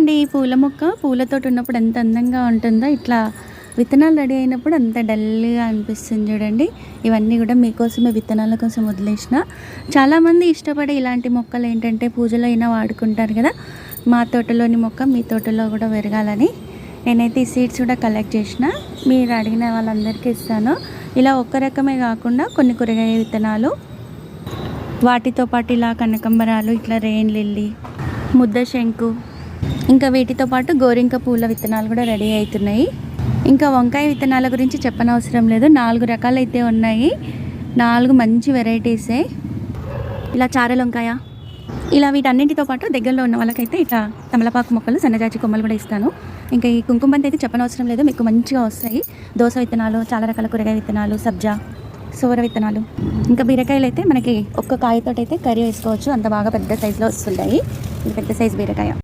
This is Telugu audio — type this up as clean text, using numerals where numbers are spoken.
చూడండి ఈ పూల మొక్క పూలతోటి ఉన్నప్పుడు ఎంత అందంగా ఉంటుందో, ఇట్లా విత్తనాలు రెడీ అయినప్పుడు అంత డల్గా అనిపిస్తుంది చూడండి. ఇవన్నీ కూడా మీకోసమే విత్తనాల కోసం వదిలేసిన. చాలామంది ఇష్టపడే ఇలాంటి మొక్కలు ఏంటంటే పూజలో అయినా వాడుకుంటారు కదా. మా తోటలోని మొక్క మీ తోటలో కూడా పెరగాలని నేనైతే ఈ సీడ్స్ కూడా కలెక్ట్ చేసిన. మీరు అడిగిన వాళ్ళందరికీ ఇస్తాను. ఇలా ఒక్క రకమే కాకుండా కొన్ని కూరగాయ విత్తనాలు, వాటితో పాటు ఇలా కనకంబరాలు, ఇట్లా రెయిన్ లిల్లీ, ముద్ద శంకు, ఇంకా వీటితో పాటు గోరింక పూల విత్తనాలు కూడా రెడీ అవుతున్నాయి. ఇంకా వంకాయ విత్తనాల గురించి చెప్పనవసరం లేదు. 4 రకాలు అయితే ఉన్నాయి. 4 మంచి వెరైటీసే. ఇలా చారల వంకాయ, ఇలా వీటన్నింటితో పాటు దగ్గరలో ఉన్న వాళ్ళకైతే ఇట్లా తమలపాకు మొక్కలు, సన్నజాజి కొమ్మలు కూడా ఇస్తాను. ఇంకా ఈ కుంకుమ బంతి అయితే చెప్పనవసరం లేదు, మీకు మంచిగా వస్తాయి. దోస విత్తనాలు, చాలా రకాల కూరగాయ విత్తనాలు, సబ్జా, సోర విత్తనాలు, ఇంకా బీరకాయలు అయితే మనకి ఒక్క కాయతోటి అయితే కర్రీ వేసుకోవచ్చు. అంత బాగా పెద్ద సైజులో వస్తుంటాయి. ఇది పెద్ద సైజు బీరకాయ.